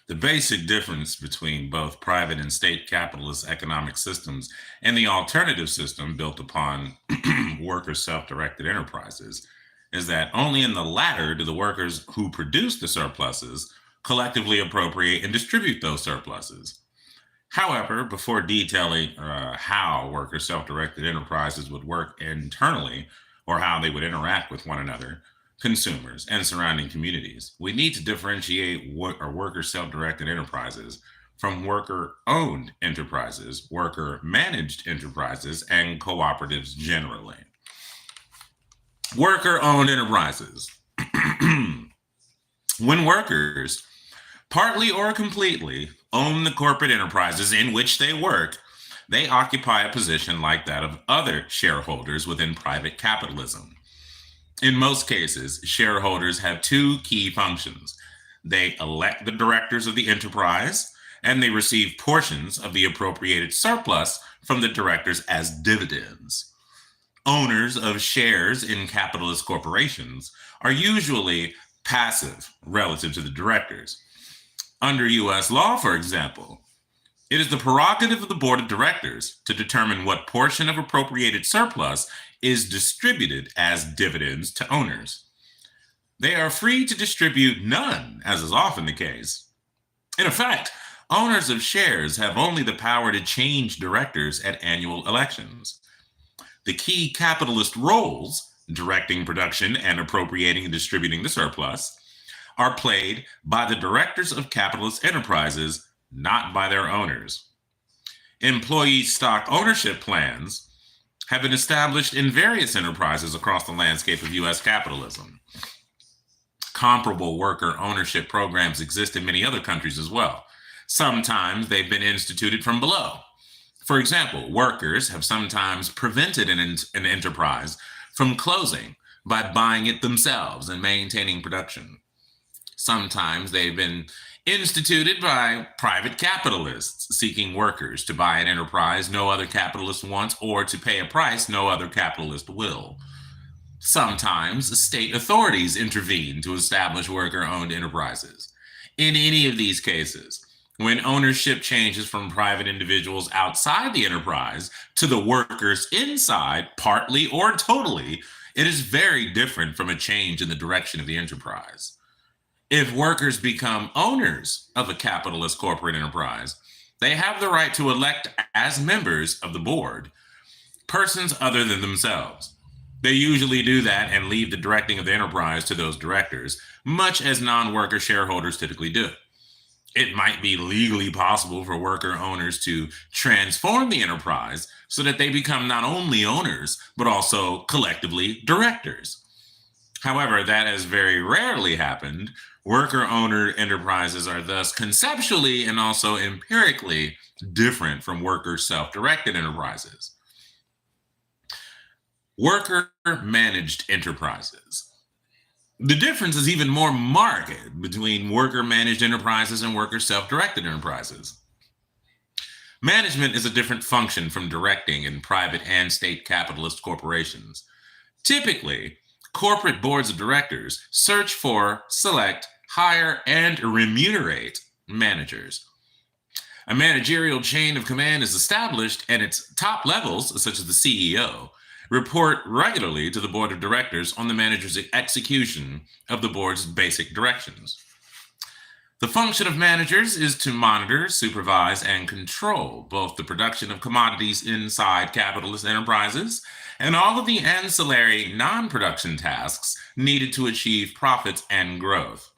The basic difference between both private and state capitalist economic systems and the alternative system built upon worker self-directed enterprises is that only in the latter do the workers who produce the surpluses collectively appropriate and distribute those surpluses. However, before detailing how worker self directed enterprises would work internally or how they would interact with one another, consumers, and surrounding communities, we need to differentiate worker self directed enterprises from worker owned enterprises, worker managed enterprises, and cooperatives generally. Worker owned enterprises. When workers partly or completely own the corporate enterprises in which they work, they occupy a position like that of other shareholders within private capitalism. In most cases, shareholders have two key functions. They elect the directors of the enterprise, and they receive portions of the appropriated surplus from the directors as dividends. Owners of shares in capitalist corporations are usually passive relative to the directors. Under US law, for example, it is the prerogative of the board of directors to determine what portion of appropriated surplus is distributed as dividends to owners. They are free to distribute none, as is often the case. In effect, owners of shares have only the power to change directors at annual elections. The key capitalist roles, directing production and appropriating and distributing the surplus, are played by the directors of capitalist enterprises, not by their owners. Employee stock ownership plans have been established in various enterprises across the landscape of US capitalism. Comparable worker ownership programs exist in many other countries as well. Sometimes they've been instituted from below. For example, workers have sometimes prevented an enterprise from closing by buying it themselves and maintaining production. Sometimes they've been instituted by private capitalists seeking workers to buy an enterprise no other capitalist wants or to pay a price no other capitalist will. Sometimes state authorities intervene to establish worker-owned enterprises. In any of these cases, when ownership changes from private individuals outside the enterprise to the workers inside, partly or totally, it is very different from a change in the direction of the enterprise. If workers become owners of a capitalist corporate enterprise, they have the right to elect as members of the board persons other than themselves. They usually do that and leave the directing of the enterprise to those directors, much as non-worker shareholders typically do. It might be legally possible for worker owners to transform the enterprise so that they become not only owners, but also collectively directors. However, that has very rarely happened. Worker-owner enterprises are thus conceptually and also empirically different from worker self-directed enterprises. Worker-managed enterprises. The difference is even more marked between worker-managed enterprises and worker self-directed enterprises. Management is a different function from directing in private and state capitalist corporations. Typically, corporate boards of directors search for, select, hire, and remunerate managers. A managerial chain of command is established, and its top levels, such as the CEO, report regularly to the board of directors on the manager's execution of the board's basic directions. The function of managers is to monitor, supervise, and control both the production of commodities inside capitalist enterprises and all of the ancillary non-production tasks needed to achieve profits and growth.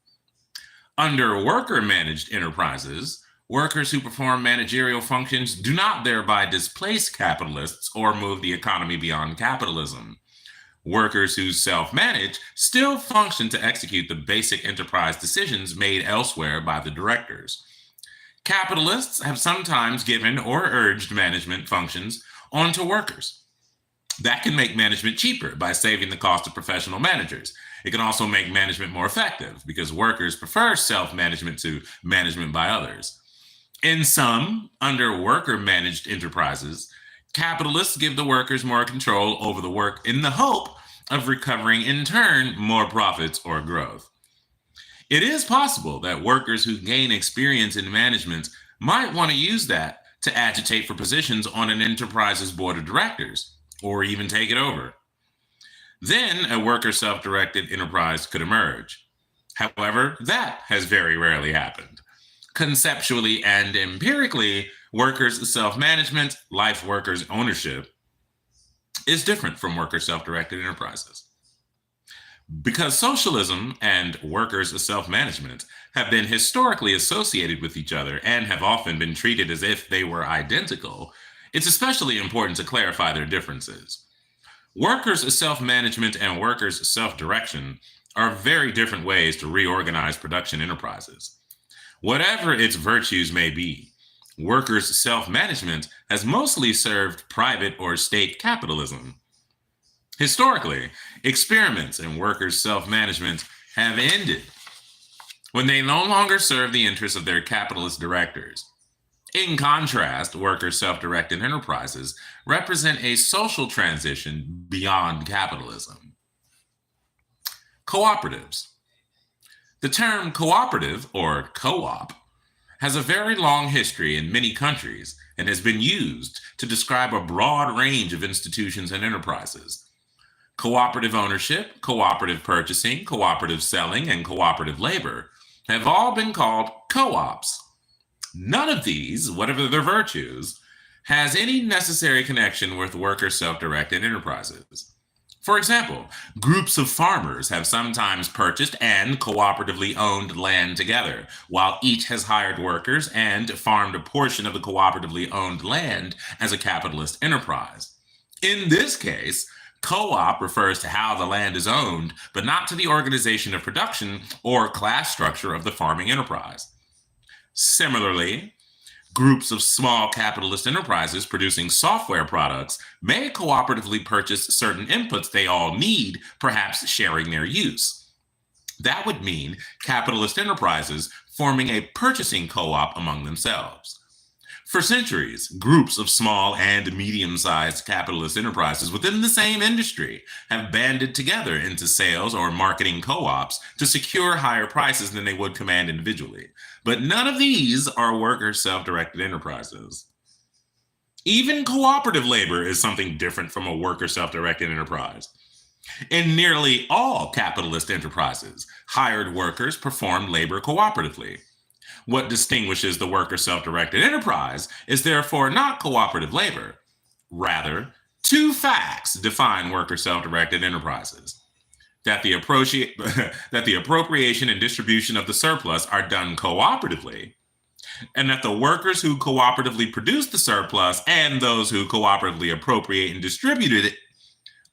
Under worker-managed enterprises, workers who perform managerial functions do not thereby displace capitalists or move the economy beyond capitalism. Workers who self-manage still function to execute the basic enterprise decisions made elsewhere by the directors. Capitalists have sometimes given or urged management functions onto workers. That can make management cheaper by saving the cost of professional managers. It can also make management more effective because workers prefer self-management to management by others. In some, under worker-managed enterprises, capitalists give the workers more control over the work in the hope of recovering, in turn, more profits or growth. It is possible that workers who gain experience in management might want to use that to agitate for positions on an enterprise's board of directors, or even take it over. Then a worker self-directed enterprise could emerge. However, that has very rarely happened. Conceptually and empirically, workers' self-management, life workers' ownership, is different from worker self-directed enterprises. Because socialism and workers' self-management have been historically associated with each other and have often been treated as if they were identical, it's especially important to clarify their differences. Workers' self-management and workers' self-direction are very different ways to reorganize production enterprises. Whatever its virtues may be, workers' self-management has mostly served private or state capitalism. Historically, experiments in workers' self-management have ended when they no longer serve the interests of their capitalist directors. In contrast, workers' self-directed enterprises represent a social transition beyond capitalism. Cooperatives. The term cooperative, or co-op, has a very long history in many countries and has been used to describe a broad range of institutions and enterprises. Cooperative ownership, cooperative purchasing, cooperative selling, and cooperative labor have all been called co-ops. None of these, whatever their virtues, has any necessary connection with worker self-directed enterprises. For example, groups of farmers have sometimes purchased and cooperatively owned land together, while each has hired workers and farmed a portion of the cooperatively owned land as a capitalist enterprise. In this case, co-op refers to how the land is owned, but not to the organization of production or class structure of the farming enterprise. Similarly, groups of small capitalist enterprises producing software products may cooperatively purchase certain inputs they all need, perhaps sharing their use. That would mean capitalist enterprises forming a purchasing co-op among themselves. For centuries, groups of small and medium-sized capitalist enterprises within the same industry have banded together into sales or marketing co-ops to secure higher prices than they would command individually. But none of these are worker self-directed enterprises. Even cooperative labor is something different from a worker self-directed enterprise. In nearly all capitalist enterprises, hired workers perform labor cooperatively. What distinguishes the worker self-directed enterprise is therefore not cooperative labor. Rather, two facts define worker self-directed enterprises: that the appropriation and distribution of the surplus are done cooperatively, and that the workers who cooperatively produce the surplus and those who cooperatively appropriate and distribute it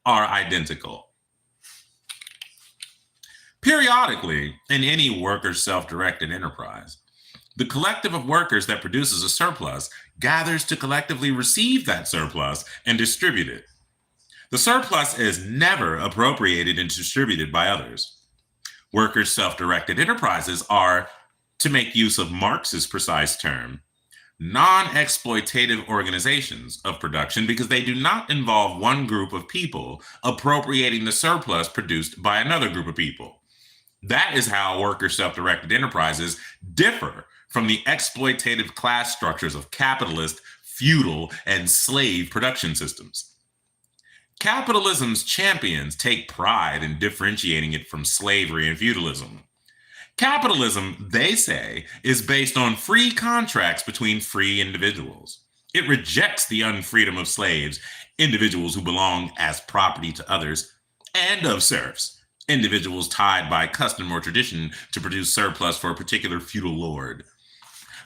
are identical. Periodically, in any worker self-directed enterprise, the collective of workers that produces a surplus gathers to collectively receive that surplus and distribute it. The surplus is never appropriated and distributed by others. Workers' self-directed enterprises are, to make use of Marx's precise term, non-exploitative organizations of production because they do not involve one group of people appropriating the surplus produced by another group of people. That is how worker self-directed enterprises differ from the exploitative class structures of capitalist, feudal, and slave production systems. Capitalism's champions take pride in differentiating it from slavery and feudalism. Capitalism, they say, is based on free contracts between free individuals. It rejects the unfreedom of slaves, individuals who belong as property to others, and of serfs, individuals tied by custom or tradition to produce surplus for a particular feudal lord.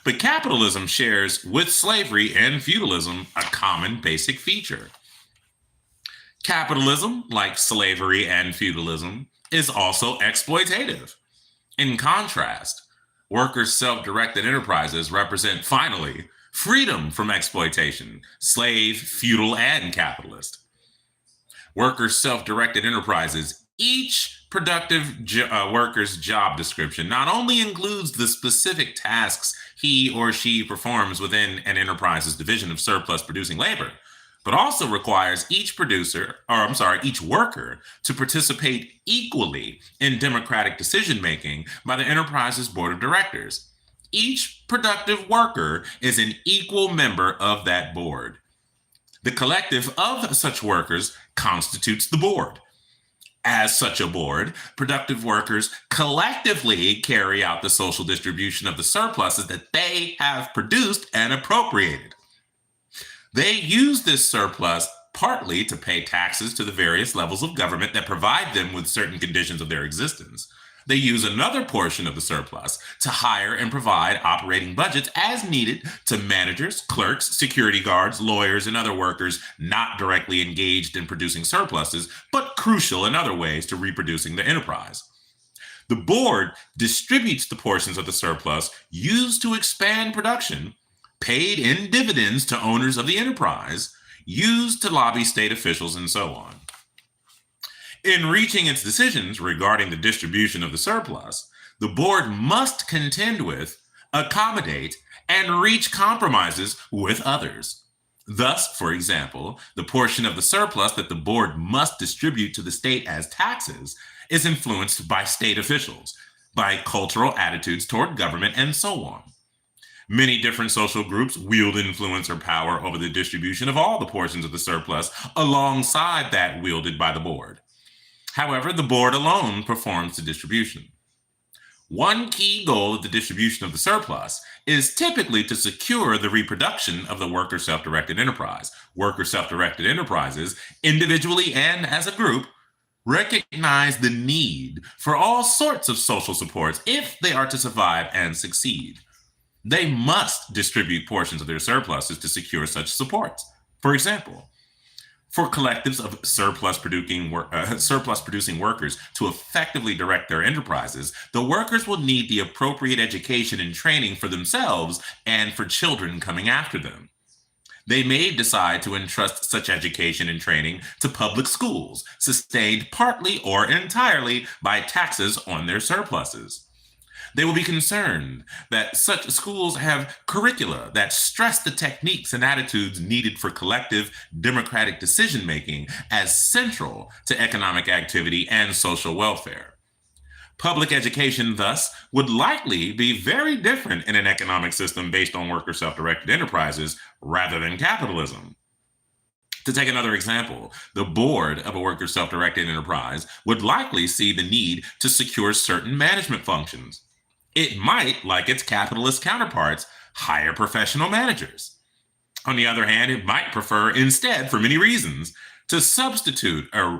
But capitalism shares with slavery and feudalism a common basic feature. Capitalism, like slavery and feudalism, is also exploitative. In contrast, workers' self-directed enterprises represent, finally, freedom from exploitation, slave, feudal, and capitalist. Workers' self-directed enterprises, each productive worker's job description not only includes the specific tasks he or she performs within an enterprise's division of surplus producing labor, but also requires each worker to participate equally in democratic decision-making by the enterprise's board of directors. Each productive worker is an equal member of that board. The collective of such workers constitutes the board. As such a board, productive workers collectively carry out the social distribution of the surpluses that they have produced and appropriated. They use this surplus partly to pay taxes to the various levels of government that provide them with certain conditions of their existence. They use another portion of the surplus to hire and provide operating budgets as needed to managers, clerks, security guards, lawyers, and other workers not directly engaged in producing surpluses, but crucial in other ways to reproducing the enterprise. The board distributes the portions of the surplus used to expand production, paid in dividends to owners of the enterprise, used to lobby state officials, and so on. In reaching its decisions regarding the distribution of the surplus, the board must contend with, accommodate, and reach compromises with others. Thus, for example, the portion of the surplus that the board must distribute to the state as taxes is influenced by state officials, by cultural attitudes toward government, and so on. Many different social groups wield influence or power over the distribution of all the portions of the surplus alongside that wielded by the board. However, the board alone performs the distribution. One key goal of the distribution of the surplus is typically to secure the reproduction of the worker self-directed enterprise. Worker self-directed enterprises, individually and as a group, recognize the need for all sorts of social supports if they are to survive and succeed. They must distribute portions of their surpluses to secure such supports. For example, for collectives of surplus-producing workers to effectively direct their enterprises, the workers will need the appropriate education and training for themselves and for children coming after them. They may decide to entrust such education and training to public schools, sustained partly or entirely by taxes on their surpluses. They will be concerned that such schools have curricula that stress the techniques and attitudes needed for collective democratic decision-making as central to economic activity and social welfare. Public education, thus, would likely be very different in an economic system based on worker self-directed enterprises rather than capitalism. To take another example, the board of a worker self-directed enterprise would likely see the need to secure certain management functions. It might, like its capitalist counterparts, hire professional managers. On the other hand, it might prefer instead, for many reasons, to substitute a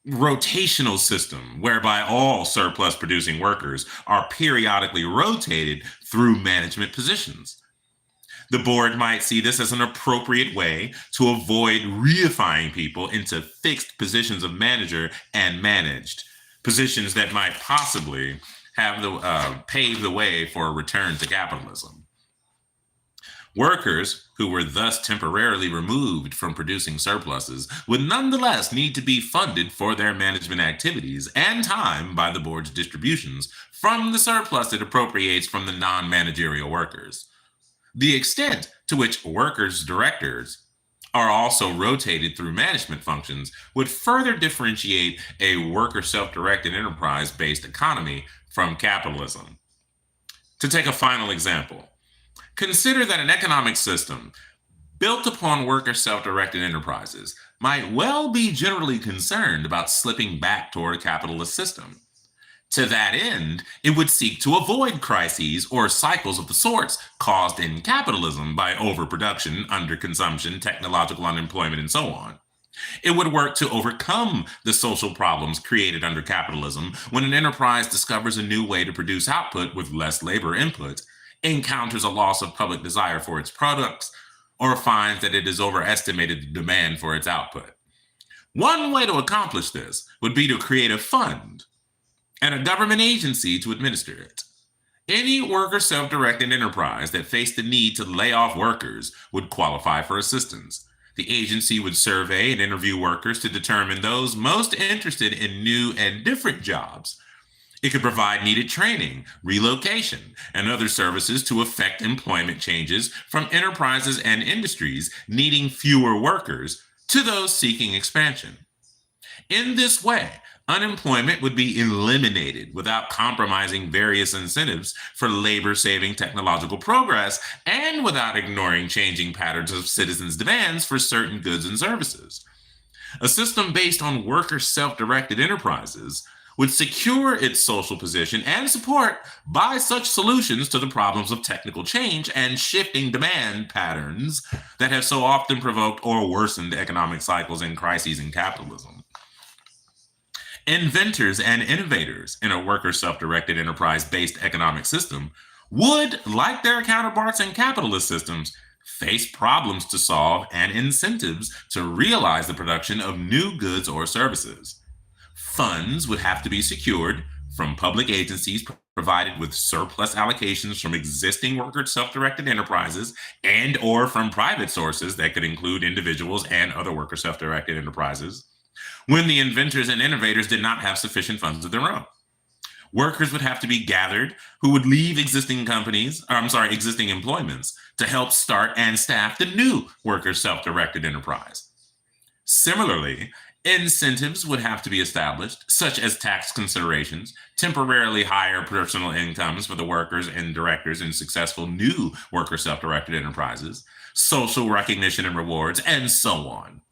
rotational system whereby all surplus producing workers are periodically rotated through management positions. The board might see this as an appropriate way to avoid reifying people into fixed positions of manager and managed, positions that might possibly have pave the way for a return to capitalism. Workers who were thus temporarily removed from producing surpluses would nonetheless need to be funded for their management activities and time by the board's distributions from the surplus it appropriates from the non-managerial workers. The extent to which workers' directors are also rotated through management functions would further differentiate a worker self-directed enterprise-based economy from capitalism. To take a final example, consider that an economic system built upon worker self-directed enterprises might well be generally concerned about slipping back toward a capitalist system. To that end, it would seek to avoid crises or cycles of the sorts caused in capitalism by overproduction, underconsumption, technological unemployment, and so on. It would work to overcome the social problems created under capitalism when an enterprise discovers a new way to produce output with less labor input, encounters a loss of public desire for its products, or finds that it has overestimated the demand for its output. One way to accomplish this would be to create a fund and a government agency to administer it. Any worker self-directed enterprise that faced the need to lay off workers would qualify for assistance. The agency would survey and interview workers to determine those most interested in new and different jobs. It could provide needed training, relocation, and other services to effect employment changes from enterprises and industries needing fewer workers to those seeking expansion. In this way, unemployment would be eliminated without compromising various incentives for labor saving technological progress and without ignoring changing patterns of citizens' demands for certain goods and services. A system based on worker self directed enterprises would secure its social position and support by such solutions to the problems of technical change and shifting demand patterns that have so often provoked or worsened economic cycles and crises in capitalism. Inventors and innovators in a worker self-directed enterprise-based economic system would, like their counterparts in capitalist systems, face problems to solve and incentives to realize the production of new goods or services. Funds would have to be secured from public agencies provided with surplus allocations from existing worker self-directed enterprises and or from private sources that could include individuals and other worker self-directed enterprises when the inventors and innovators did not have sufficient funds of their own. Workers would have to be gathered who would leave existing employments to help start and staff the new worker self-directed enterprise. Similarly, incentives would have to be established, such as tax considerations, temporarily higher personal incomes for the workers and directors in successful new worker self-directed enterprises, social recognition and rewards, and so on.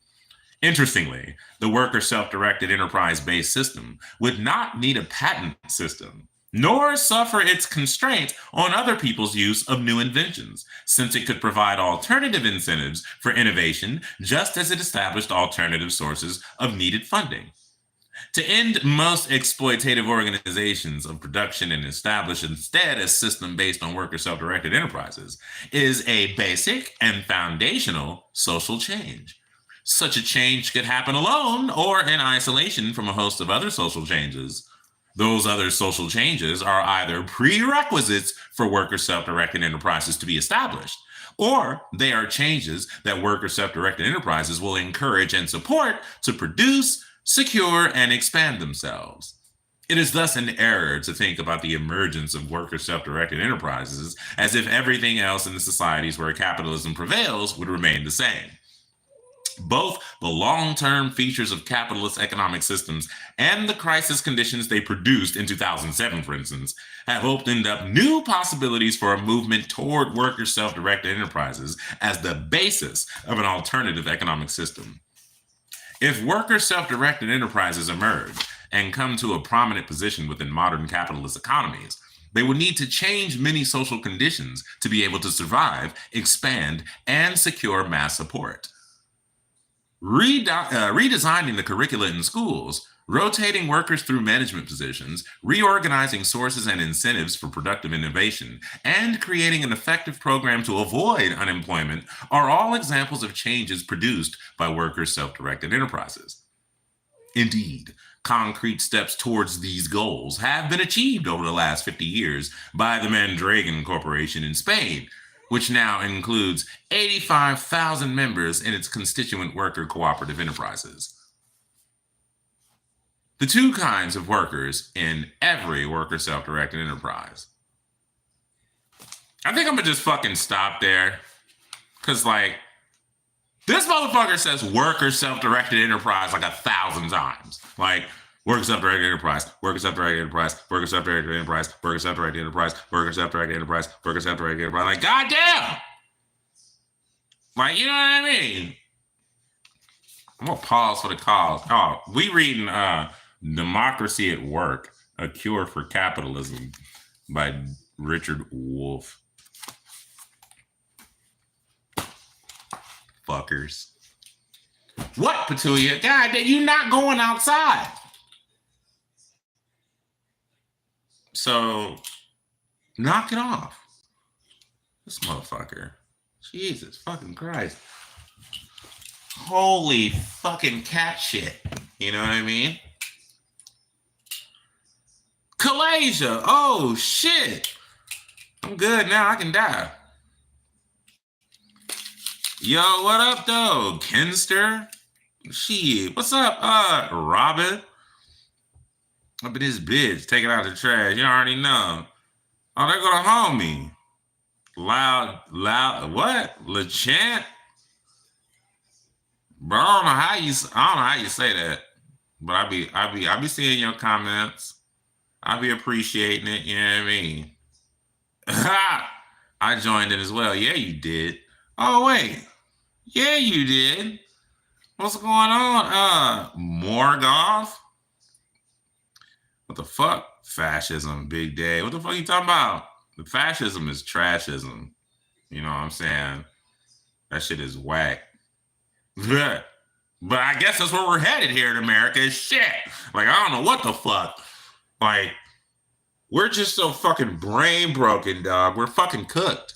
Interestingly, the worker self-directed enterprise-based system would not need a patent system, nor suffer its constraint on other people's use of new inventions, since it could provide alternative incentives for innovation, just as it established alternative sources of needed funding. To end most exploitative organizations of production and establish instead a system based on worker self-directed enterprises is a basic and foundational social change. Such a change could happen alone or in isolation from a host of other social changes. Those other social changes are either prerequisites for worker self-directed enterprises to be established, or they are changes that worker self-directed enterprises will encourage and support to produce, secure, and expand themselves. It is thus an error to think about the emergence of worker self-directed enterprises as if everything else in the societies where capitalism prevails would remain the same. Both the long-term features of capitalist economic systems and the crisis conditions they produced in 2007, for instance, have opened up new possibilities for a movement toward worker self-directed enterprises as the basis of an alternative economic system. If worker self-directed enterprises emerge and come to a prominent position within modern capitalist economies, they will need to change many social conditions to be able to survive, expand, and secure mass support. Redesigning the curricula in schools, rotating workers through management positions, reorganizing sources and incentives for productive innovation, and creating an effective program to avoid unemployment are all examples of changes produced by workers' self-directed enterprises. Indeed, concrete steps towards these goals have been achieved over the last 50 years by the Mandragon Corporation in Spain, which now includes 85,000 members in its constituent worker cooperative enterprises. The two kinds of workers in every worker self-directed enterprise. I think I'm gonna just fucking stop there. Cause this motherfucker says worker self-directed enterprise like 1,000 times. Worker self-directed enterprise, worker self-directed enterprise, worker self-directed enterprise, worker self-directed enterprise, worker self-directed enterprise, worker self-directed enterprise. Goddamn! You know what I mean? I'm gonna pause for the cause. Oh, we reading Democracy at Work, A Cure for Capitalism by Richard Wolff. Fuckers. What, Petunia? God, you're not going outside. So, knock it off. This motherfucker. Jesus fucking Christ. Holy fucking cat shit. You know what I mean? Kalasia. Oh, shit. I'm good now. I can die. Yo, what up, though? Kenster? Shit. What's up, Robin? Up in this bitch, take it out of the trash. You already know. Oh, there go the homie. Loud, what? LeChant? Bro, I don't know how you say that. But I be seeing your comments. I be appreciating it, you know what I mean? I joined in as well. Yeah, you did. Oh wait. Yeah, you did. What's going on? Morgoth? What the fuck? Fascism, big day. What the fuck you talking about? The fascism is trashism. You know what I'm saying? That shit is whack. But I guess that's where we're headed here in America is shit. Like, I don't know what the fuck. Like, we're just so fucking brain broken, dog. We're fucking cooked.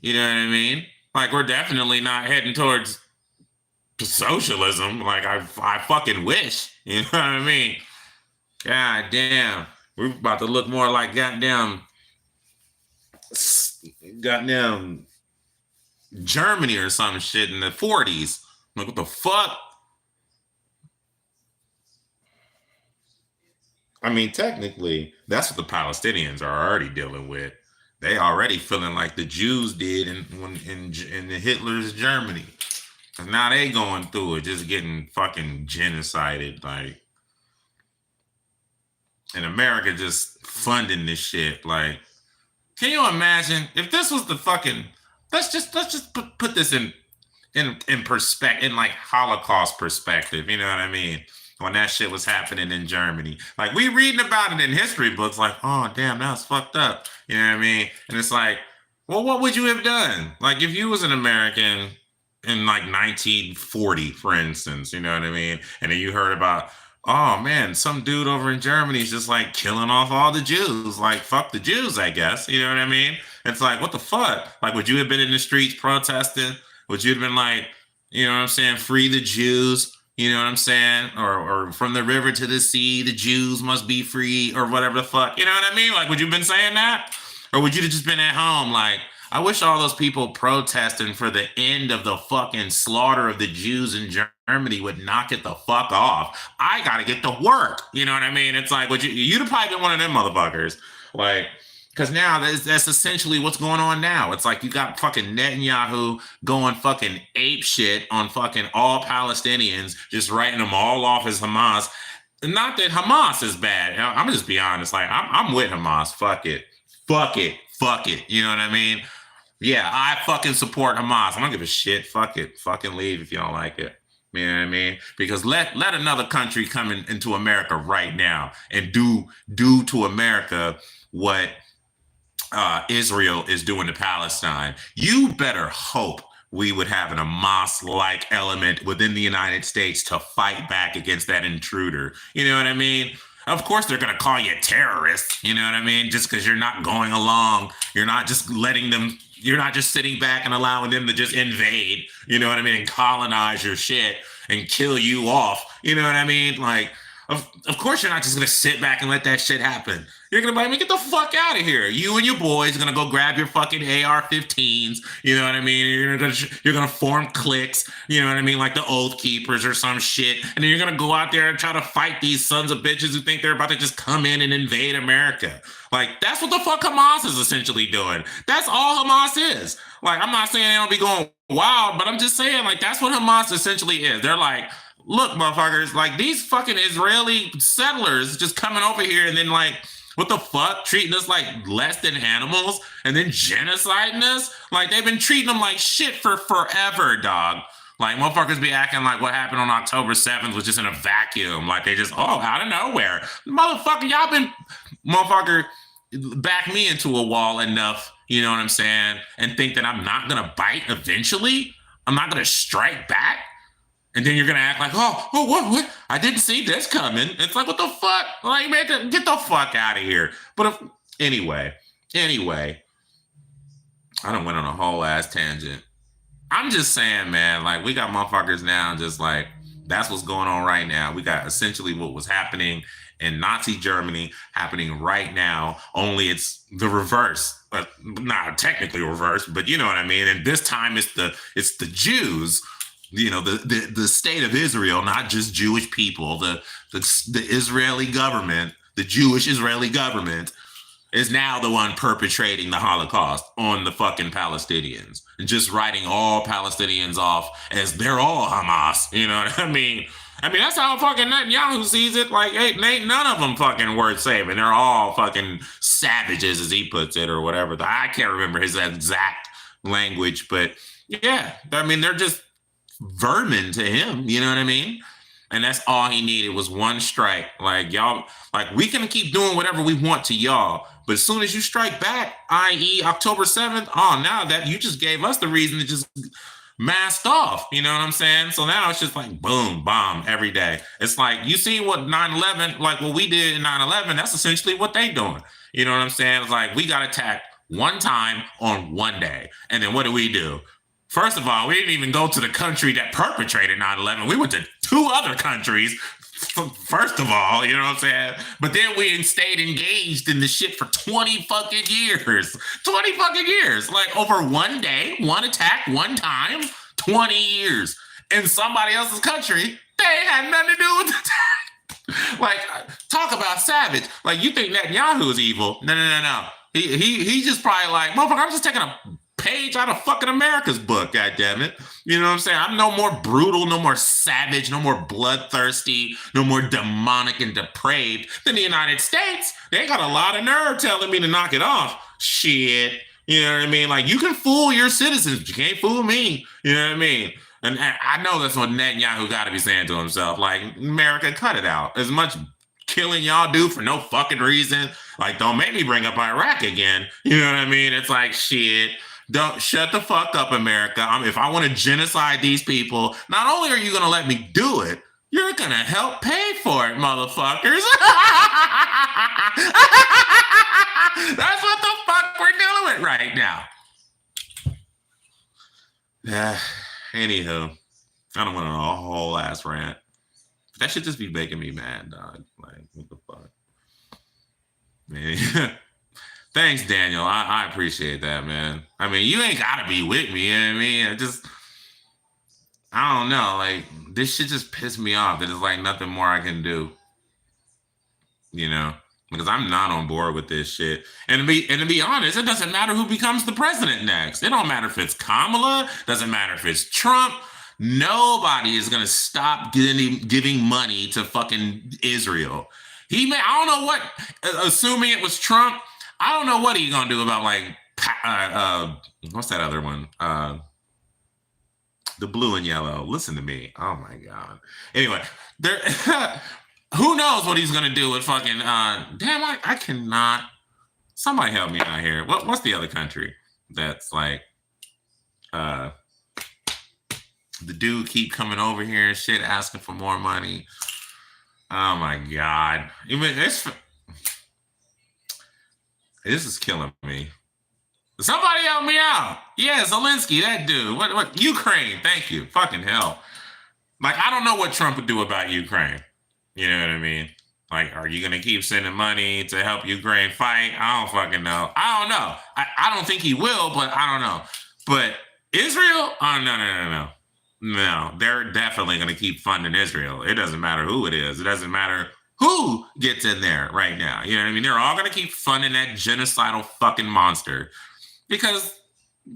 You know what I mean? Like, we're definitely not heading towards socialism. Like, I fucking wish. You know what I mean? God damn. We're about to look more like goddamn Germany or some shit in the 40s. Like, what the fuck? I mean, technically, that's what the Palestinians are already dealing with. They already feeling like the Jews did in Hitler's Germany. Cause now they going through it, just getting fucking genocided. Like, and America just funding this shit. Like, can you imagine if this was the fucking? Let's just put this in perspective, in like Holocaust perspective. You know what I mean? When that shit was happening in Germany, like we reading about it in history books, like, oh damn, that was fucked up. You know what I mean? And it's like, well, what would you have done? Like if you was an American in like 1940, for instance, you know what I mean? And then you heard about, oh man, some dude over in Germany is just like killing off all the Jews. Like, fuck the Jews, I guess. You know what I mean? It's like, what the fuck? Like, would you have been in the streets protesting? Would you have been like, you know what I'm saying, free the Jews? You know what I'm saying? Or from the river to the sea, the Jews must be free, or whatever the fuck. You know what I mean? Like, would you have been saying that? Or would you have just been at home like, I wish all those people protesting for the end of the fucking slaughter of the Jews in Germany would knock it the fuck off. I gotta get to work. You know what I mean? It's like, you'd have probably been one of them motherfuckers. Like, because now that's essentially what's going on now. It's like you got fucking Netanyahu going fucking ape shit on fucking all Palestinians, just writing them all off as Hamas. Not that Hamas is bad. I'm gonna just be honest. Like I'm with Hamas. Fuck it. Fuck it. Fuck it. You know what I mean? Yeah, I fucking support Hamas. I don't give a shit. Fuck it. Fucking leave if you don't like it. You know what I mean? Because let another country come into America right now and do to America what Israel is doing to Palestine. You better hope we would have an Hamas-like element within the United States to fight back against that intruder. You know what I mean? Of course, they're going to call you terrorists. You know what I mean? Just because you're not going along, you're not just letting them, you're not just sitting back and allowing them to just invade, you know what I mean, and colonize your shit and kill you off. You know what I mean? Like, of course, you're not just going to sit back and let that shit happen. You're going to be like, get the fuck out of here. You and your boys are going to go grab your fucking AR-15s. You know what I mean? You're going to form cliques. You know what I mean? Like the Oath Keepers or some shit. And then you're going to go out there and try to fight these sons of bitches who think they're about to just come in and invade America. Like, that's what the fuck Hamas is essentially doing. That's all Hamas is. Like, I'm not saying they don't be going wild, but I'm just saying, like, that's what Hamas essentially is. They're like, look, motherfuckers, like these fucking Israeli settlers just coming over here and then like, what the fuck? Treating us like less than animals and then genociding us? Like they've been treating them like shit for forever, dog. Like motherfuckers be acting like what happened on October 7th was just in a vacuum. Like they just, out of nowhere. Motherfucker, y'all been, motherfucker, back me into a wall enough, you know what I'm saying? And think that I'm not gonna bite eventually? I'm not gonna strike back? And then you're going to act like, what? I didn't see this coming. It's like, what the fuck? Like, man, get the fuck out of here. But anyway, I done went on a whole ass tangent. I'm just saying, man, like, we got motherfuckers now just like, that's what's going on right now. We got essentially what was happening in Nazi Germany happening right now, only it's the reverse. Not technically reverse, but you know what I mean? And this time it's the Jews the state of Israel, not just Jewish people, the Israeli government, the Jewish Israeli government, is now the one perpetrating the Holocaust on the fucking Palestinians and just writing all Palestinians off as they're all Hamas. You know what I mean? That's how fucking Netanyahu sees it. Like, ain't none of them fucking worth saving. They're all fucking savages, as he puts it, or whatever. I can't remember his exact language, but yeah, they're just vermin to him. You know what I mean? And that's all he needed was one strike. Like, y'all, like, we can keep doing whatever we want to y'all, but as soon as you strike back, i.e. October 7th, now that you just gave us the reason to just mask off. You know what I'm saying? So now it's just like boom, bomb every day. It's like, you see what 9/11, like what we did in 9/11, that's essentially what they doing. You know what I'm saying? It's like, we got attacked one time on one day. And then what do? First of all, we didn't even go to the country that perpetrated 9/11. We went to 2 other countries, first of all, you know what I'm saying? But then we stayed engaged in the shit for 20 fucking years. 20 fucking years. Like, over one day, one attack, one time, 20 years. In somebody else's country, they had nothing to do with the attack. Like, talk about savage. Like, you think Netanyahu is evil. No. He just probably like, motherfucker, I'm just taking a page out of fucking America's book, goddammit. You know what I'm saying? I'm no more brutal, no more savage, no more bloodthirsty, no more demonic and depraved than the United States. They got a lot of nerve telling me to knock it off. Shit. You know what I mean? Like, you can fool your citizens, but you can't fool me. You know what I mean? And I know that's what Netanyahu got to be saying to himself. Like, America, cut it out. As much killing y'all do for no fucking reason. Like, don't make me bring up Iraq again. You know what I mean? It's like, shit. Don't shut the fuck up, America. If I want to genocide these people, not only are you going to let me do it, you're going to help pay for it, motherfuckers. That's what the fuck we're dealing with right now. Yeah. Anywho, I don't want a whole ass rant. That should just be making me mad, dog. Like, what the fuck? Man. Thanks, Daniel. I appreciate that, man. I mean, you ain't got to be with me. You know what I mean? I don't know. Like, this shit just pissed me off. There's like nothing more I can do. You know? Because I'm not on board with this shit. And to be honest, it doesn't matter who becomes the president next. It don't matter if it's Kamala. Doesn't matter if it's Trump. Nobody is going to stop giving money to fucking Israel. I don't know what, assuming it was Trump, I don't know what he's going to do about, like, what's that other one? The blue and yellow. Listen to me. Oh, my God. Anyway, who knows what he's going to do with fucking, damn, I cannot. Somebody help me out here. What's the other country that's like, the dude keep coming over here and shit, asking for more money. Oh, my God. This is killing me. Somebody help me out. Yeah, Zelensky, that dude. What? Ukraine. Thank you. Fucking hell. Like, I don't know what Trump would do about Ukraine. You know what I mean? Like, are you going to keep sending money to help Ukraine fight? I don't fucking know. I don't know. I don't think he will, but I don't know. But Israel? Oh, no. No, they're definitely going to keep funding Israel. It doesn't matter who it is. It doesn't matter who gets in there right now. You know what I mean? They're all going to keep funding that genocidal fucking monster because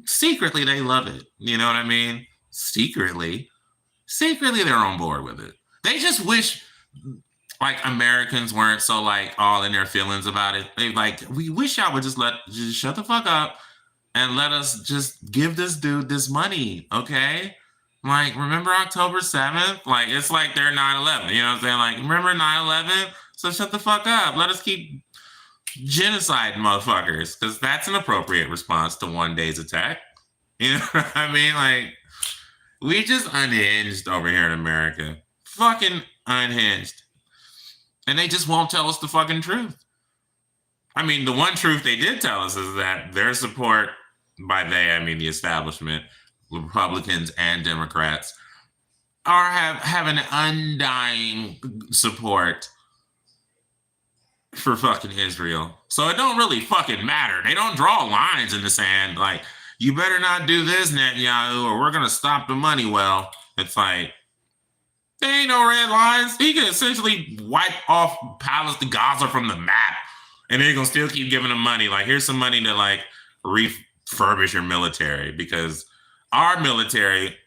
secretly they love it. You know what I mean? Secretly they're on board with it. They just wish like Americans weren't so like all in their feelings about it. They like, we wish y'all would just shut the fuck up and let us just give this dude this money, okay? Like, remember October 7th? Like, it's like they're 9/11. You know what I'm saying? Like, remember 9/11? So shut the fuck up. Let us keep genociding motherfuckers. Because that's an appropriate response to one day's attack. You know what I mean? Like, we just unhinged over here in America. Fucking unhinged. And they just won't tell us the fucking truth. I mean, the one truth they did tell us is that their support, by they, I mean the establishment, Republicans and Democrats, have an undying support for fucking Israel. So it don't really fucking matter. They don't draw lines in the sand like, you better not do this, Netanyahu, or we're going to stop the money well. It's like, there ain't no red lines. He could essentially wipe off Palestine, Gaza from the map, and they're gonna still keep giving them money. Like, here's some money to like refurbish your military, because our military,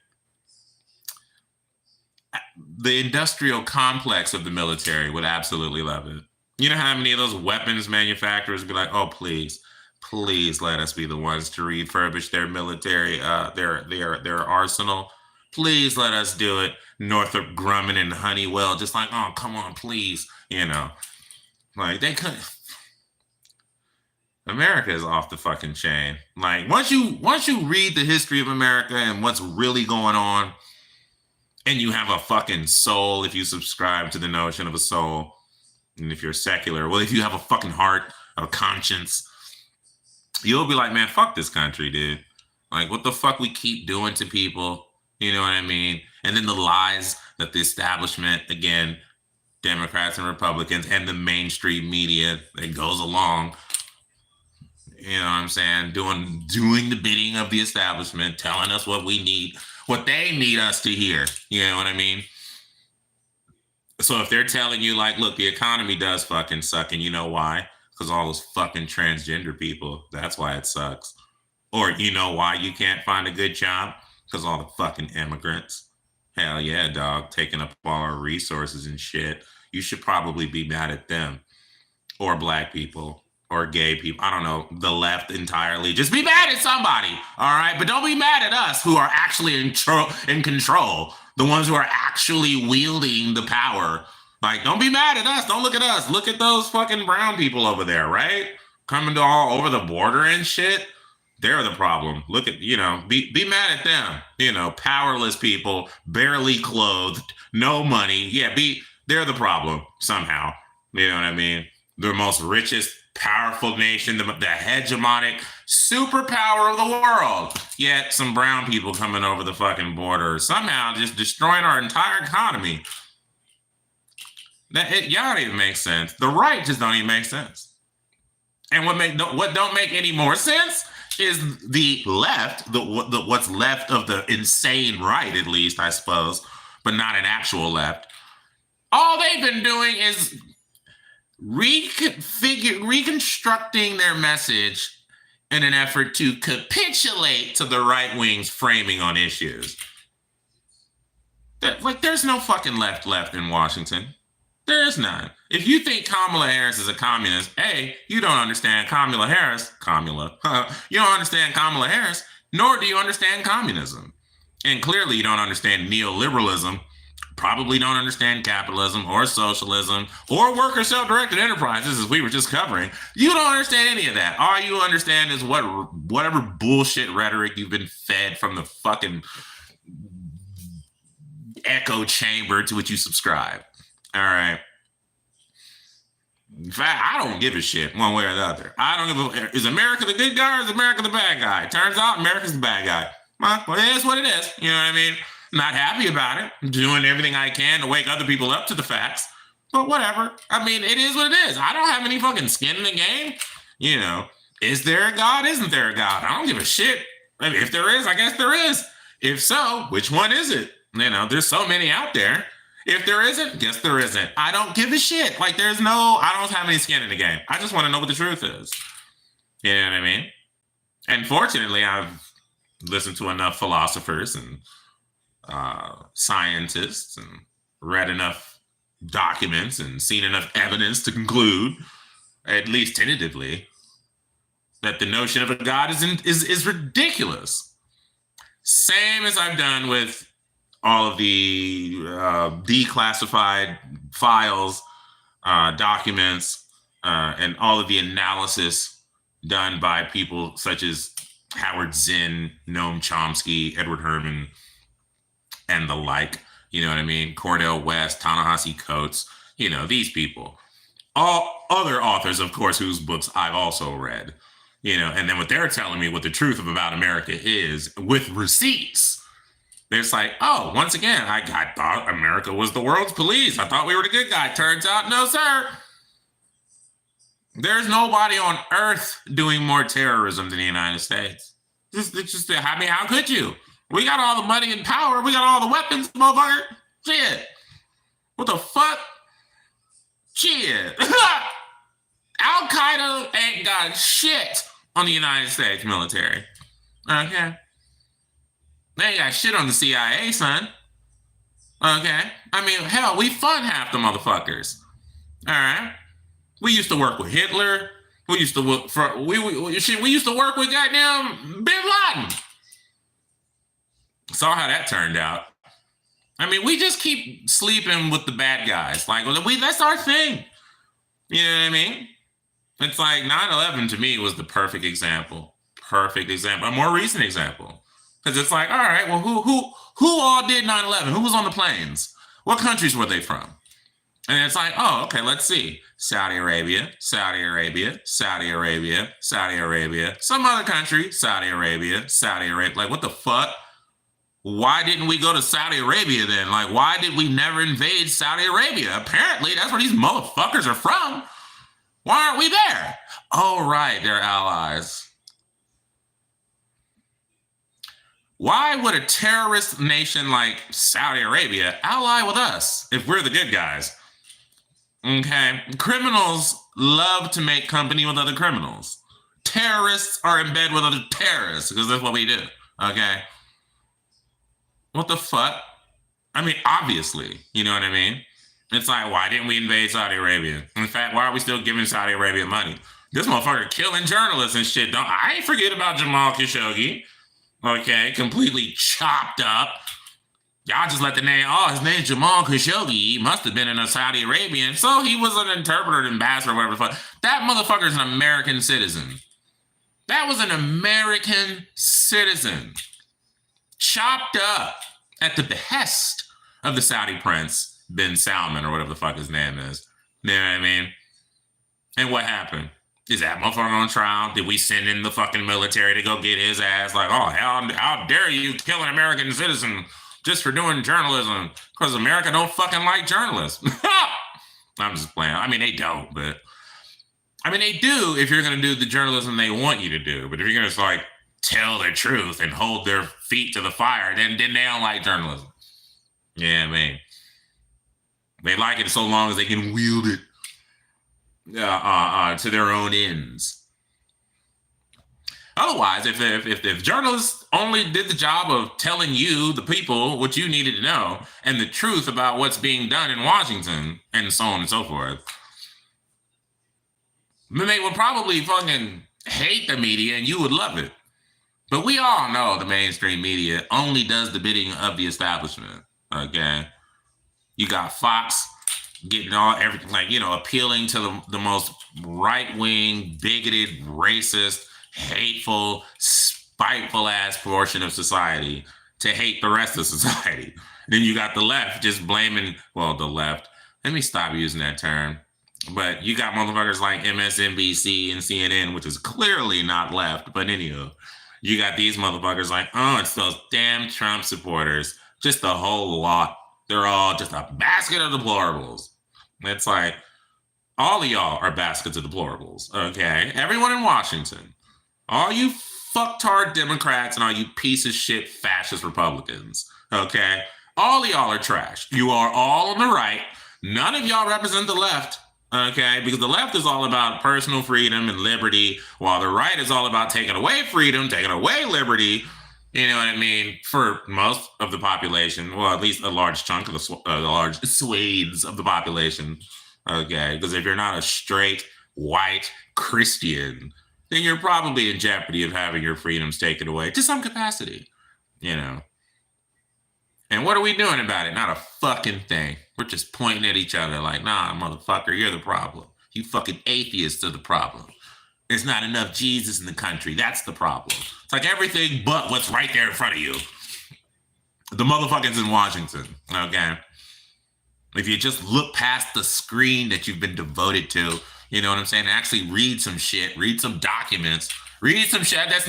the industrial complex of the military would absolutely love it. You know how many of those weapons manufacturers be like, oh, please let us be the ones to refurbish their military, their arsenal. Please let us do it. Northrop Grumman and Honeywell, just like, oh, come on, please. You know, like they could. America is off the fucking chain. Like once you read the history of America and what's really going on, and you have a fucking soul, if you subscribe to the notion of a soul, and if you're secular, well, if you have a fucking heart, a conscience, you'll be like, man, fuck this country, dude. Like, what the fuck we keep doing to people? You know what I mean? And then the lies that the establishment, again, Democrats and Republicans, and the mainstream media that goes along, you know what I'm saying, doing the bidding of the establishment, telling us what we need, what they need us to hear. You know what I mean? So if they're telling you, like, look, the economy does fucking suck, and you know why? Because all those fucking transgender people, that's why it sucks. Or you know why you can't find a good job? Because all the fucking immigrants. Hell yeah, dog, taking up all our resources and shit. You should probably be mad at them. Or black people. Or gay people. I don't know, the left entirely. Just be mad at somebody, all right? But don't be mad at us who are actually in control. The ones who are actually wielding the power. Like, don't be mad at us. Don't look at us. Look at those fucking brown people over there, right? Coming to all over the border and shit. They're the problem. Look at, you know, be mad at them. You know, powerless people, barely clothed, no money. Yeah, they're the problem somehow. You know what I mean? The most richest, powerful nation, the hegemonic superpower of the world. Yet some brown people coming over the fucking border, somehow just destroying our entire economy. Y'all don't even make sense. The right just don't even make sense. And what don't make any more sense is the left, what's left of the insane right, at least, I suppose, but not an actual left. All they've been doing is reconstructing their message in an effort to capitulate to the right wing's framing on issues. Like, there's no fucking left in Washington. There is none. If you think Kamala Harris is a communist, A, you don't understand Kamala Harris, you don't understand Kamala Harris, nor do you understand communism. And clearly you don't understand neoliberalism, probably don't understand capitalism or socialism or worker self-directed enterprises, as we were just covering. You don't understand any of that. All you understand is whatever bullshit rhetoric you've been fed from the fucking echo chamber to which you subscribe. All right. In fact, I don't give a shit one way or the other. I don't give a. Is America the good guy or is America the bad guy? Turns out America's the bad guy. Well, it is what it is. You know what I mean? Not happy about it. I'm doing everything I can to wake other people up to the facts. But whatever. I mean, it is what it is. I don't have any fucking skin in the game. You know, is there a God? Isn't there a God? I don't give a shit. I mean, if there is, I guess there is. If so, which one is it? You know, there's so many out there. If there isn't, guess there isn't. I don't give a shit. Like, I don't have any skin in the game. I just want to know what the truth is. You know what I mean? And fortunately, I've listened to enough philosophers and scientists and read enough documents and seen enough evidence to conclude, at least tentatively, that the notion of a God is ridiculous. Same as I've done with all of the declassified files, documents, and all of the analysis done by people such as Howard Zinn, Noam Chomsky, Edward Herman, and the like. You know what I mean? Cordell West, Ta-Nehisi Coates, you know, these people. All other authors, of course, whose books I've also read. You know, and then what they're telling me what the truth of about America is with receipts. It's like, oh, once again, I thought America was the world's police. I thought we were the good guy. Turns out, no, sir. There's nobody on earth doing more terrorism than the United States. I mean, how could you? We got all the money and power. We got all the weapons, motherfucker. Shit. What the fuck? Shit. Al-Qaeda ain't got shit on the United States military. Okay. They ain't got shit on the CIA, son. Okay. I mean, hell, we fund half the motherfuckers. All right. We used to work with Hitler. We used to work for we used to work with goddamn Bin Laden. Saw how that turned out. I mean, we just keep sleeping with the bad guys. Like, that's our thing. You know what I mean? It's like 9/11 to me was the perfect example. Perfect example. A more recent example. Because it's like, all right, well, who all did 9/11? Who was on the planes? What countries were they from? And it's like, oh, okay, let's see. Saudi Arabia, Saudi Arabia, Saudi Arabia, Saudi Arabia, some other country, Saudi Arabia, Saudi Arabia. Like, what the fuck? Why didn't we go to Saudi Arabia then? Like, why did we never invade Saudi Arabia? Apparently, that's where these motherfuckers are from. Why aren't we there? Oh, right, they're allies. Why would a terrorist nation like Saudi Arabia ally with us if we're the good guys? Okay, criminals love to make company with other criminals. Terrorists are in bed with other terrorists because that's what we do. Okay. What the fuck? I mean, obviously, you know what I mean? It's like, why didn't we invade Saudi Arabia? In fact, why are we still giving Saudi Arabia money? This motherfucker killing journalists and shit. I ain't forget about Jamal Khashoggi. Okay, completely chopped up. Y'all just let the name, his name's Jamal Khashoggi. He must have been in a Saudi Arabian. So he was an interpreter, ambassador, whatever the fuck. That motherfucker's an American citizen. That was an American citizen. Chopped up at the behest of the Saudi prince, bin Salman, or whatever the fuck his name is. You know what I mean? And what happened? Is that motherfucker on trial? Did we send in the fucking military to go get his ass? Like, oh, how dare you kill an American citizen just for doing journalism? Because America don't fucking like journalists. I'm just playing. I mean, they don't, but I mean, they do if you're going to do the journalism they want you to do. But if you're going to just like tell their truth and hold their feet to the fire, then they don't like journalism. Yeah, I mean, they like it so long as they can wield it to their own ends. Otherwise, if journalists only did the job of telling you, the people, what you needed to know and the truth about what's being done in Washington and so on and so forth, then they would probably fucking hate the media and you would love it. But we all know the mainstream media only does the bidding of the establishment. Okay, you got Fox getting everything, like, you know, appealing to the most right-wing, bigoted, racist, hateful, spiteful ass portion of society to hate the rest of society. Then you got the left just blaming, well, the left. Let me stop using that term. But you got motherfuckers like MSNBC and CNN, which is clearly not left. But anywho, you got these motherfuckers like, oh, it's those damn Trump supporters. Just a whole lot. They're all just a basket of deplorables. It's like, all of y'all are baskets of deplorables, okay? Everyone in Washington, all you fucktard Democrats and all you piece of shit fascist Republicans, okay? All of y'all are trash. You are all on the right. None of y'all represent the left, okay? Because the left is all about personal freedom and liberty, while the right is all about taking away freedom, taking away liberty. You know what I mean? For most of the population, well, at least a large chunk of the large swathes of the population, okay? Because if you're not a straight white Christian, then you're probably in jeopardy of having your freedoms taken away to some capacity, you know? And what are we doing about it? Not a fucking thing. We're just pointing at each other like, nah, motherfucker, you're the problem. You fucking atheists are the problem. There's not enough Jesus in the country. That's the problem. It's like everything but what's right there in front of you. The motherfuckers in Washington, okay? If you just look past the screen that you've been devoted to, you know what I'm saying? Actually read some shit, read some documents, read some shit it's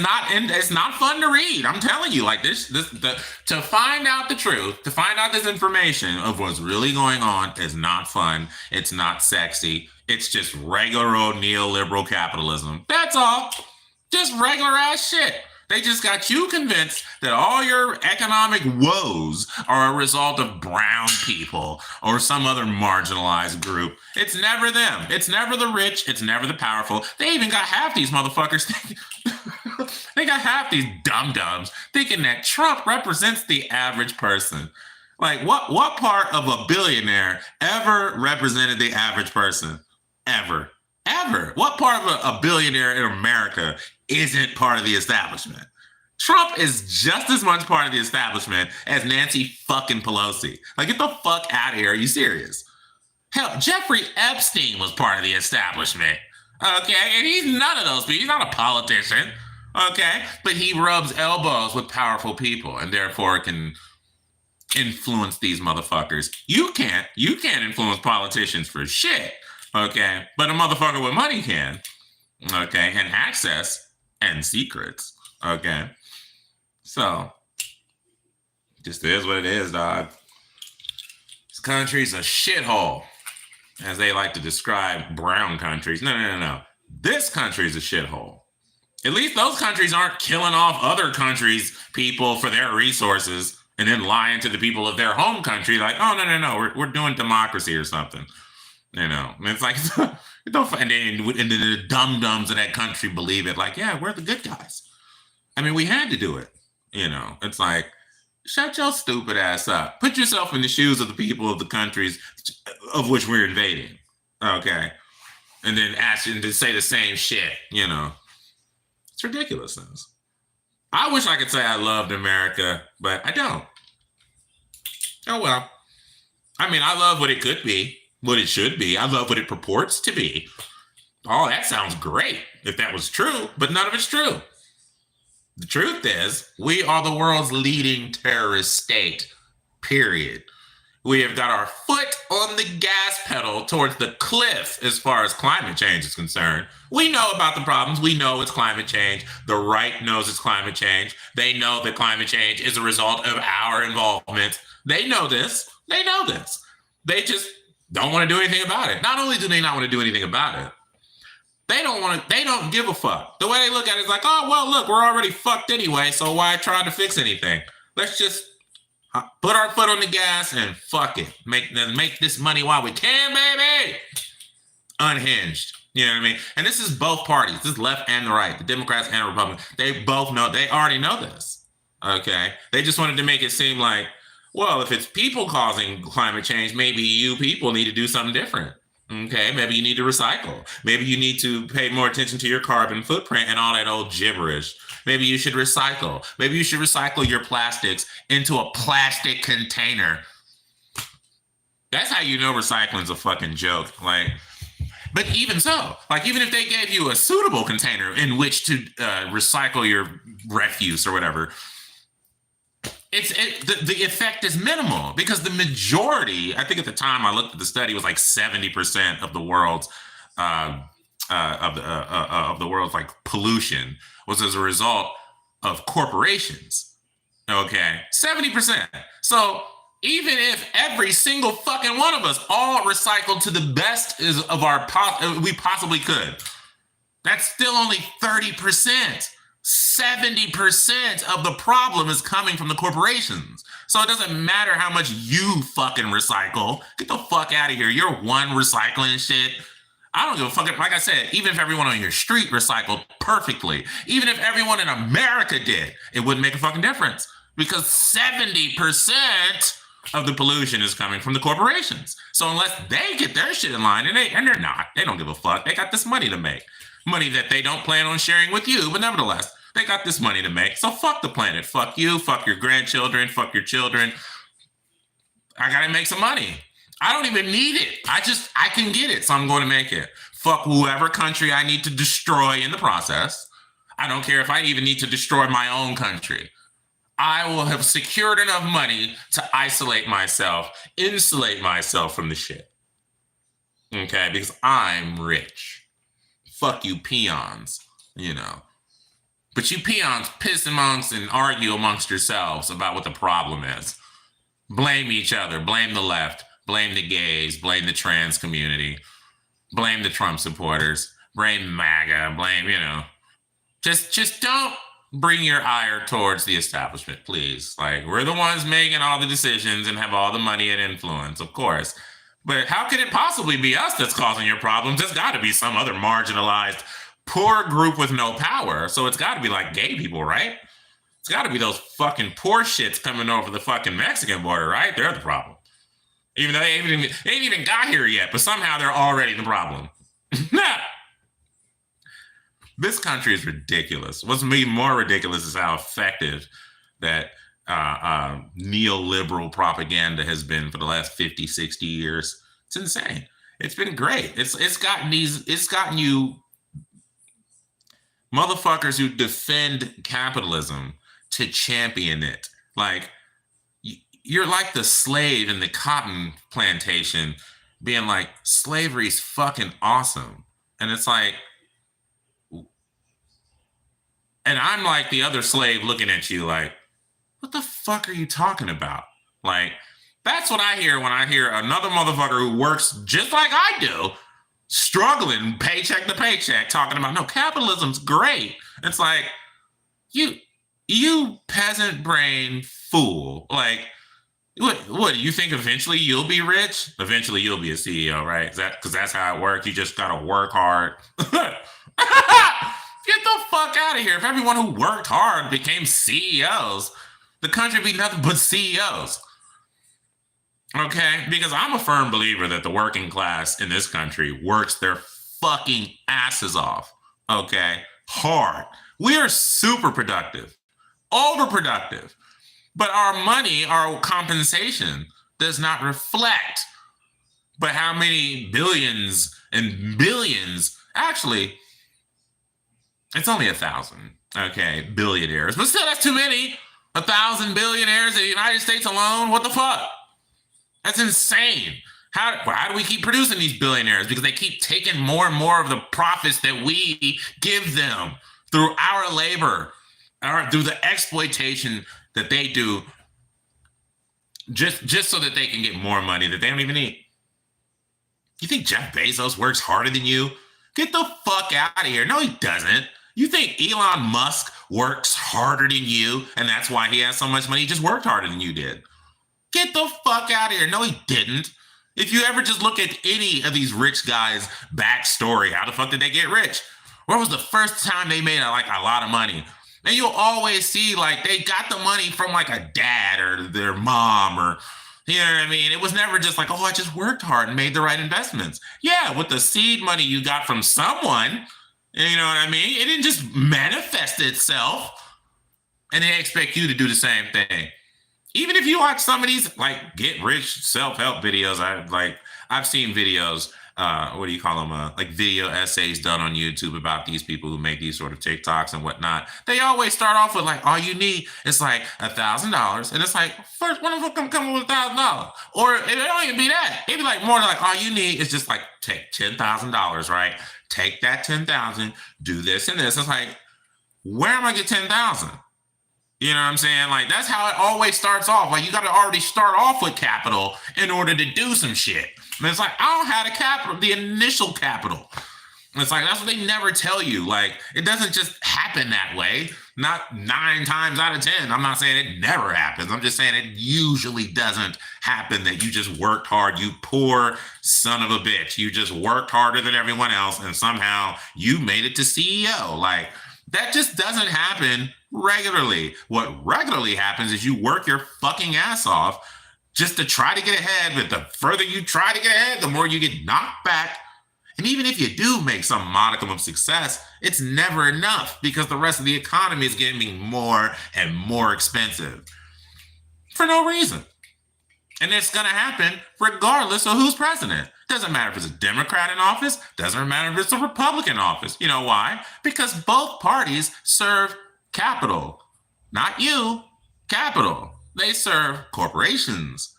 not fun to read. I'm telling you, like to find out the truth, to find out this information of what's really going on is not fun. It's not sexy. It's just regular old neoliberal capitalism. That's all. Just regular ass shit. They just got you convinced that all your economic woes are a result of brown people or some other marginalized group. It's never them. It's never the rich. It's never the powerful. They even got half these motherfuckers thinking, they got half these dum-dums thinking that Trump represents the average person. Like, what part of a billionaire ever represented the average person? Ever. What part of a billionaire in America isn't part of the establishment? Trump is just as much part of the establishment as Nancy fucking Pelosi. Like, get the fuck out of here. Are you serious? Hell, Jeffrey Epstein was part of the establishment. Okay, and he's none of those people. He's not a politician. Okay, but he rubs elbows with powerful people and therefore can influence these motherfuckers. You can't influence politicians for shit. Okay, but a motherfucker with money can. Okay, and access and secrets. Okay, so just is what it is, dog. This country's a shithole, as they like to describe brown countries. No. This country's a shithole. At least those countries aren't killing off other countries' people for their resources and then lying to the people of their home country like, oh, no, we're doing democracy or something. You know, and it's like, and then the dum-dums of that country believe it like, yeah, we're the good guys. I mean, we had to do it. You know, it's like, shut your stupid ass up. Put yourself in the shoes of the people of the countries of which we're invading. Okay. And then ask them to say the same shit, you know. It's ridiculousness. I wish I could say I loved America, but I don't. Oh, well. I mean, I love what it could be, what it should be. I love what it purports to be. Oh, that sounds great if that was true, but none of it's true. The truth is, we are the world's leading terrorist state, period. We have got our foot on the gas pedal towards the cliff as far as climate change is concerned. We know about the problems. We know it's climate change. The right knows it's climate change. They know that climate change is a result of our involvement. They know this. They just don't want to do anything about it. Not only do they not want to do anything about it, they don't give a fuck. The way they look at it is like, oh, well, look, we're already fucked anyway, so why try to fix anything? Let's just put our foot on the gas and fuck it. Make this money while we can, baby. Unhinged. You know what I mean? And this is both parties. This is left and the right, the Democrats and the Republicans. They both know. They already know this. Okay? They just wanted to make it seem like, well, if it's people causing climate change, maybe you people need to do something different. Okay? Maybe you need to recycle. Maybe you need to pay more attention to your carbon footprint and all that old gibberish. Maybe you should recycle. Maybe you should recycle your plastics into a plastic container. That's how you know recycling's a fucking joke. Like, but even so, like, even if they gave you a suitable container in which to recycle your refuse or whatever, the effect is minimal because the majority, I think at the time I looked at the study, was like 70% of the world's of the world's like pollution was as a result of corporations. Okay, 70%. So even if every single fucking one of us all recycled to the best of our we possibly could, that's still only 30%. 70% of the problem is coming from the corporations. So it doesn't matter how much you fucking recycle. Get the fuck out of here. You're one recycling shit. I don't give a fuck. Like I said, even if everyone on your street recycled perfectly, even if everyone in America did, it wouldn't make a fucking difference because 70% of the pollution is coming from the corporations. So unless they get their shit in line, and they're not, they don't give a fuck. They got this money to make. Money that they don't plan on sharing with you, but nevertheless, they got this money to make. So fuck the planet. Fuck you. Fuck your grandchildren. Fuck your children. I gotta make some money. I don't even need it. I can get it, so I'm going to make it. Fuck whoever country I need to destroy in the process. I don't care if I even need to destroy my own country. I will have secured enough money to isolate myself, insulate myself from the shit. Okay, because I'm rich. Fuck you peons, you know. But you peons piss amongst and argue amongst yourselves about what the problem is. Blame each other, blame the left, blame the gays, blame the trans community, blame the Trump supporters, blame MAGA, blame, you know. Just don't bring your ire towards the establishment, please. Like, we're the ones making all the decisions and have all the money and influence, of course. But how could it possibly be us that's causing your problems? It's got to be some other marginalized, poor group with no power. So it's got to be like gay people, right? It's got to be those fucking poor shits coming over the fucking Mexican border, right? They're the problem. Even though they ain't even got here yet, but somehow they're already the problem. This country is ridiculous. What's even more ridiculous is how effective that neoliberal propaganda has been for the last 50, 60 years. It's insane. It's been great. It's gotten you motherfuckers who defend capitalism to champion it. Like, you're like the slave in the cotton plantation being like, slavery's fucking awesome. And it's like, and I'm like the other slave looking at you like, what the fuck are you talking about? Like, that's what I hear when I hear another motherfucker who works just like I do, struggling paycheck to paycheck, talking about, no, capitalism's great. It's like, you peasant brain fool. Like, what do you think eventually you'll be rich? Eventually you'll be a CEO, right? Because that's how it works. You just gotta work hard. Get the fuck out of here. If everyone who worked hard became CEOs, the country would be nothing but CEOs. Okay? Because I'm a firm believer that the working class in this country works their fucking asses off. Okay? Hard. We are super productive, overproductive. But our money, our compensation does not reflect. But how many billions and billions, actually, it's only 1,000, okay, billionaires. But still, that's too many. 1,000 billionaires in the United States alone? What the fuck? That's insane. How do we keep producing these billionaires? Because they keep taking more and more of the profits that we give them through our labor, through the exploitation that they do, just so that they can get more money that they don't even need. You think Jeff Bezos works harder than you? Get the fuck out of here. No, he doesn't. You think Elon Musk works harder than you, and that's why he has so much money? He just worked harder than you did. Get the fuck out of here. No, he didn't. If you ever just look at any of these rich guys' backstory, how the fuck did they get rich? Where was the first time they made like a lot of money? And you'll always see like they got the money from like a dad or their mom, or you know what I mean? It was never just like, oh, I just worked hard and made the right investments. Yeah, with the seed money you got from someone, you know what I mean? It didn't just manifest itself, and they expect you to do the same thing. Even if you watch some of these like get rich self-help videos, I've seen videos, what do you call them? Like video essays done on YouTube about these people who make these sort of TikToks and whatnot. They always start off with like, all you need is like $1,000. And it's like, first, when the fuck come with $1,000? Or it don't even be that. It'd be like more like, all you need is just like, take $10,000, right? Take that 10,000, do this and this. It's like, where am I get 10,000? You know what I'm saying? Like, that's how it always starts off. Like, you got to already start off with capital in order to do some shit. And it's like, I don't have the capital, the initial capital. And it's like, that's what they never tell you. Like, it doesn't just happen that way. Not 9 times out of 10. I'm not saying it never happens. I'm just saying it usually doesn't happen that you just worked hard. You poor son of a bitch. You just worked harder than everyone else, and somehow you made it to CEO. Like, that just doesn't happen regularly. What regularly happens is you work your fucking ass off just to try to get ahead. But the further you try to get ahead, the more you get knocked back. And even if you do make some modicum of success, it's never enough because the rest of the economy is getting more and more expensive for no reason. And it's going to happen regardless of who's president. Doesn't matter if it's a Democrat in office. Doesn't matter if it's a Republican office. You know why? Because both parties serve capital. Not you, capital. They serve corporations.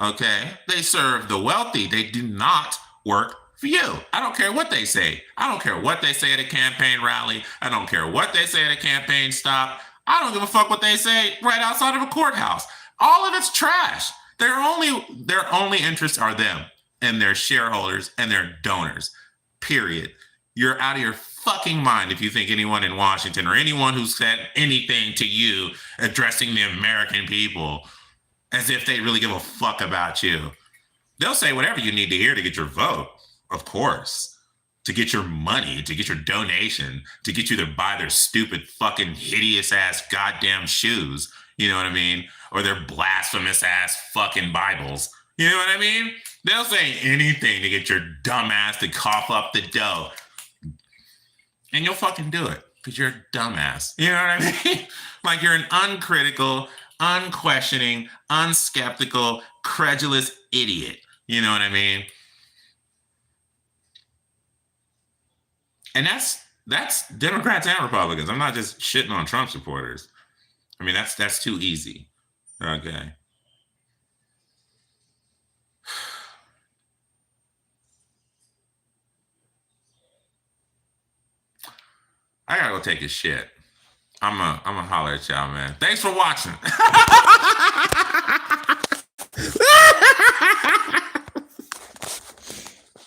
Okay? They serve the wealthy. They do not work for you. I don't care what they say. I don't care what they say at a campaign rally. I don't care what they say at a campaign stop. I don't give a fuck what they say right outside of a courthouse. All of it's trash. Their only interests are them and their shareholders and their donors. Period. You're out of your fucking mind if you think anyone in Washington or anyone who said anything to you addressing the American people as if they really give a fuck about you. They'll say whatever you need to hear to get your vote, of course, to get your money, to get your donation, to get you to buy their stupid fucking hideous ass goddamn shoes. You know what I mean? Or their blasphemous ass fucking Bibles. You know what I mean? They'll say anything to get your dumb ass to cough up the dough. And you'll fucking do it because you're a dumbass. You know what I mean? Like you're an uncritical, unquestioning, unskeptical, credulous idiot. You know what I mean? And that's Democrats and Republicans. I'm not just shitting on Trump supporters. I mean, that's too easy. Okay. I gotta go take a shit. I'm gonna holler at y'all, man. Thanks for watching.